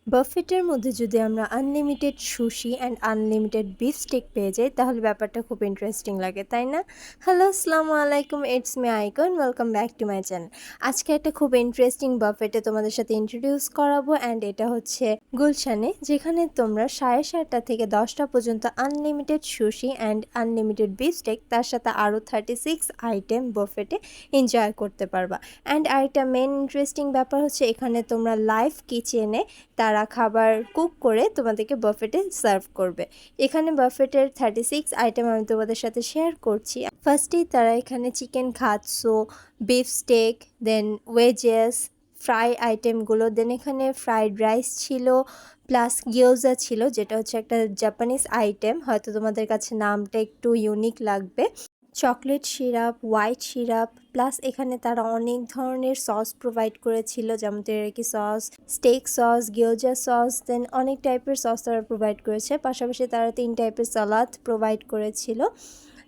বাফেটের মধ্যে যদি আমরা unlimited sushi and unlimited beef stake পেয়ে যাই তাহলে ব্যাপারটা খুব ইন্টারেস্টিং লাগে, তাই না? হ্যালো, আসসালামু আলাইকুম, it's me icon, welcome back to my channel. আজকে একটা খুব ইন্টারেস্টিং বাফেটে তোমাদের সাথে ইন্ট্রোডিউস করাবো, অ্যান্ড এটা হচ্ছে গুলশানে, যেখানে তোমরা 7:30টা থেকে 10টা পর্যন্ত unlimited sushi and unlimited beef stake, তার সাথে আরও 36 আইটেম বাফেটে এনজয় করতে পারবা। অ্যান্ড আরেকটা মেন ইন্টারেস্টিং ব্যাপার হচ্ছে এখানে তোমরা লাইভ কিচেনে তারা খাবার কুক করে তোমাদেরকে বাফেটে সার্ভ করবে। এখানে বাফেটের 36 আইটেম আমি তোমাদের সাথে শেয়ার করছি। ফার্স্টেই তারা এখানে চিকেন খাতসো, বিফ স্টেক, দেন ওয়েজেস, ফ্রাই আইটেমগুলো, দেন এখানে ফ্রাইড রাইস ছিল, প্লাস গিয়োজা ছিল, যেটা হচ্ছে একটা জাপানিজ আইটেম, হয়তো তোমাদের কাছে নামটা একটু ইউনিক লাগবে। Chocolate syrup, white syrup, plus এখানে তারা অনেক ধরনের সস প্রোভাইড করেছিল, যেমন তেরাকি সস, স্টেক সস, গিয়োজা সস, দেন অনেক টাইপের সস তারা প্রোভাইড করেছে। পাশাপাশি তারা 3 টাইপের সালাদ প্রোভাইড করেছিল।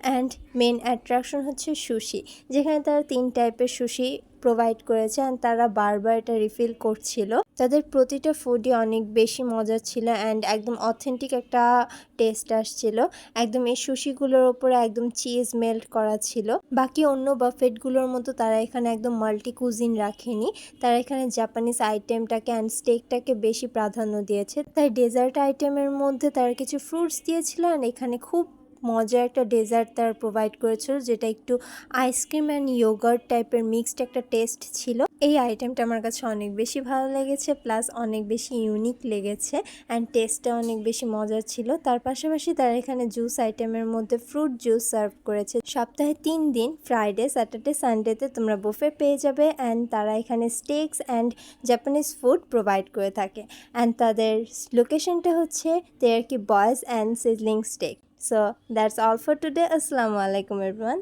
অ্যান্ড মেন অ্যাট্রাকশন হচ্ছে সুশি, যেখানে তারা 3 টাইপের সুশি প্রোভাইড করেছে, অ্যান্ড তারা বারবার এটা রিফিল করছিল। তাদের প্রতিটা ফুডই অনেক বেশি মজার ছিল, অ্যান্ড একদম অথেন্টিক একটা টেস্ট আসছিল। একদম এই সুশিগুলোর ওপরে একদম চিজ মেল্ট করা ছিল। বাকি অন্য বাফেটগুলোর মতো তারা এখানে একদম মাল্টি কুজিন রাখেনি, তারা এখানে জাপানিজ আইটেমটাকে অ্যান্ড স্টেকটাকে বেশি প্রাধান্য দিয়েছে। তাই ডেজার্ট আইটেমের মধ্যে তারা কিছু ফ্রুটস দিয়েছিল, অ্যান্ড এখানে খুব মজার একটা ডেজার্ট তারা প্রোভাইড করেছিল, যেটা একটু আইসক্রিম অ্যান্ড ইয়োগার্ট টাইপের মিক্সড একটা টেস্ট ছিল। এই আইটেমটা আমার কাছে অনেক বেশি ভালো লেগেছে, প্লাস অনেক বেশি ইউনিক লেগেছে, অ্যান্ড টেস্টটা অনেক বেশি মজার ছিল। তার পাশাপাশি তারা এখানে জুস আইটেমের মধ্যে ফ্রুট জুস সার্ভ করেছে। সপ্তাহে 3 দিন, ফ্রাইডে, স্যাটারডে, সানডেতে তোমরা বুফে পেয়ে যাবে, অ্যান্ড তারা এখানে steaks and Japanese food provide করে থাকে। অ্যান্ড তাদের লোকেশনটা হচ্ছে Teriyaki Boys and sizzling steak. So that's all for today. Assalamu alaikum everyone.